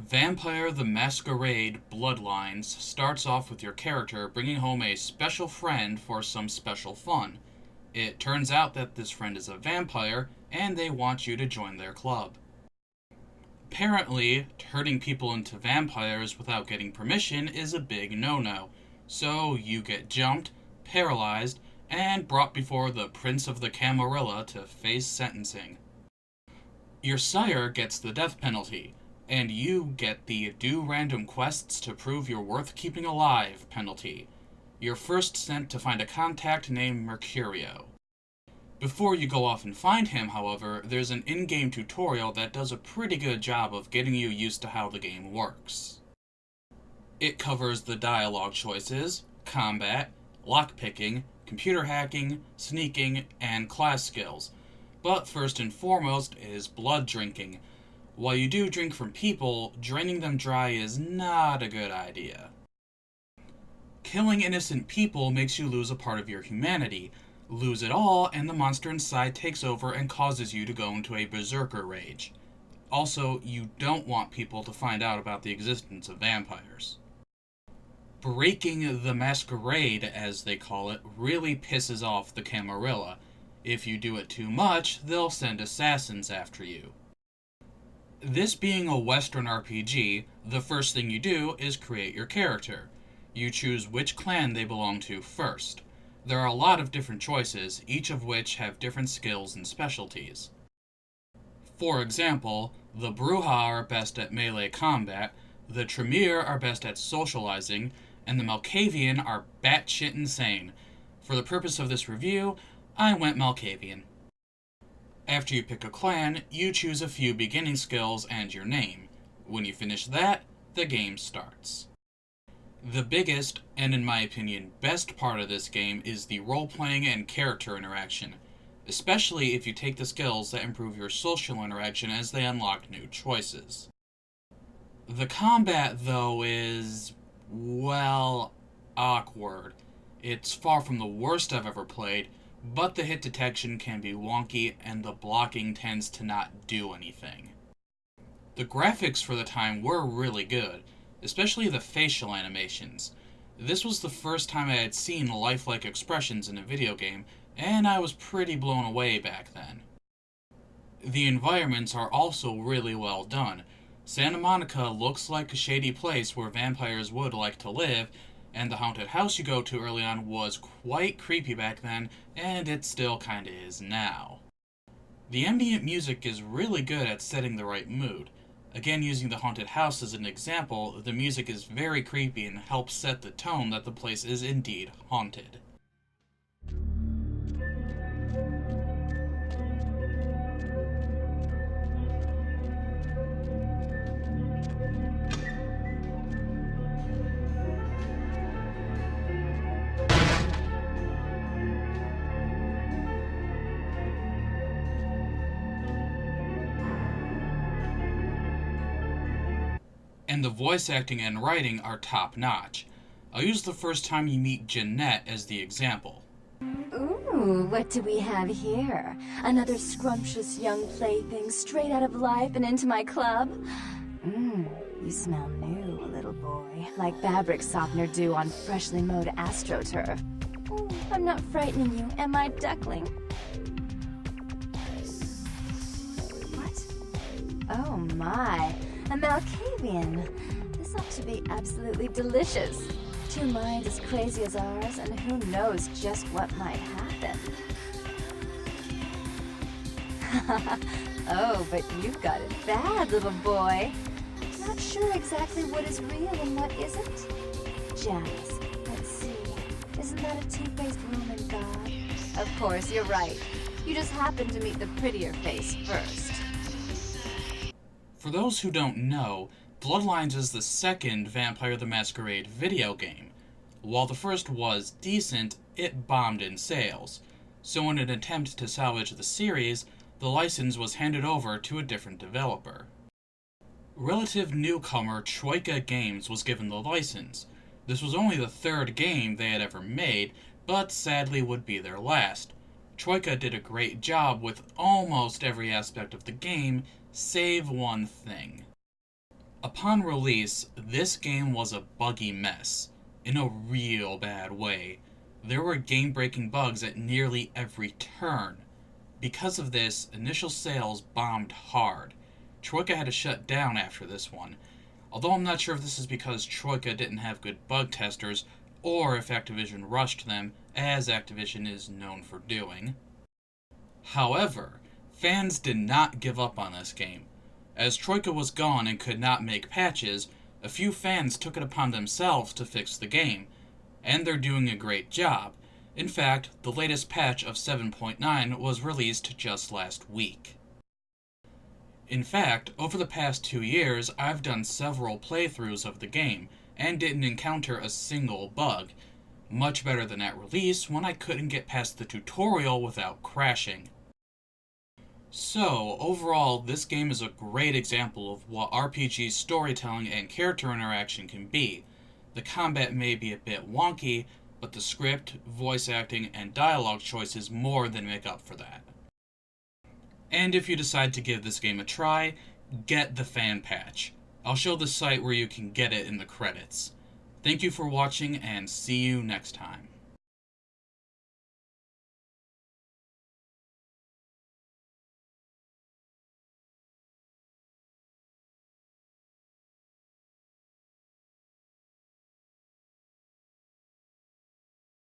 Vampire the Masquerade Bloodlines starts off with your character bringing home a special friend for some special fun. It turns out that this friend is a vampire, and they want you to join their club. Apparently, turning people into vampires without getting permission is a big no-no, so you get jumped, paralyzed, and brought before the Prince of the Camarilla to face sentencing. Your sire gets the death penalty, and you get the do random quests to prove you're worth keeping alive penalty. You're first sent to find a contact named Mercurio. Before you go off and find him, however, there's an in-game tutorial that does a pretty good job of getting you used to how the game works. It covers the dialogue choices, combat, lockpicking, computer hacking, sneaking, and class skills. But first and foremost is blood drinking. While you do drink from people, draining them dry is not a good idea. Killing innocent people makes you lose a part of your humanity. Lose it all, and the monster inside takes over and causes you to go into a berserker rage. Also, you don't want people to find out about the existence of vampires. Breaking the masquerade, as they call it, really pisses off the Camarilla. If you do it too much, they'll send assassins after you. This being a Western RPG, the first thing you do is create your character. You choose which clan they belong to first. There are a lot of different choices, each of which have different skills and specialties. For example, the Bruja are best at melee combat, the Tremere are best at socializing, and the Malkavian are batshit insane. For the purpose of this review, I went Malkavian. After you pick a clan, you choose a few beginning skills and your name. When you finish that, the game starts. The biggest, and in my opinion best part of this game is the role-playing and character interaction, especially if you take the skills that improve your social interaction as they unlock new choices. The combat, though, is, well, awkward. It's far from the worst I've ever played, but the hit detection can be wonky and the blocking tends to not do anything. The graphics for the time were really good, especially the facial animations. This was the first time I had seen lifelike expressions in a video game, and I was pretty blown away back then. The environments are also really well done. Santa Monica looks like a shady place where vampires would like to live, and the haunted house you go to early on was quite creepy back then, and it still kinda is now. The ambient music is really good at setting the right mood. Again, using the haunted house as an example, the music is very creepy and helps set the tone that the place is indeed haunted. And the voice acting and writing are top-notch. I'll use the first time you meet Jeanette as the example. Ooh, what do we have here? Another scrumptious young plaything straight out of life and into my club? You smell new, little boy. Like fabric softener dew on freshly mowed astroturf. Ooh, I'm not frightening you, am I, duckling? What? Oh my, a Malkavian. This ought to be absolutely delicious. Two minds as crazy as ours, and who knows just what might happen. Oh, but you've got it bad, little boy. Not sure exactly what is real and what isn't? Jazz, let's see. Isn't that a two-faced Roman god? Of course, you're right. You just happened to meet the prettier face first. For those who don't know, Bloodlines is the second Vampire the Masquerade video game. While the first was decent, it bombed in sales. So in an attempt to salvage the series, the license was handed over to a different developer. Relative newcomer Troika Games was given the license. This was only the third game they had ever made, but sadly would be their last. Troika did a great job with almost every aspect of the game, save one thing. Upon release, this game was a buggy mess, in a real bad way. There were game-breaking bugs at nearly every turn. Because of this, initial sales bombed hard. Troika had to shut down after this one, although I'm not sure if this is because Troika didn't have good bug testers, or if Activision rushed them, as Activision is known for doing. However, fans did not give up on this game. As Troika was gone and could not make patches, a few fans took it upon themselves to fix the game, and they're doing a great job. In fact, the latest patch of 7.9 was released just last week. In fact, over the past 2 years, I've done several playthroughs of the game, and didn't encounter a single bug. Much better than at release, when I couldn't get past the tutorial without crashing. So, overall, this game is a great example of what RPG storytelling and character interaction can be. The combat may be a bit wonky, but the script, voice acting, and dialogue choices more than make up for that. And if you decide to give this game a try, get the fan patch. I'll show the site where you can get it in the credits. Thank you for watching, and see you next time.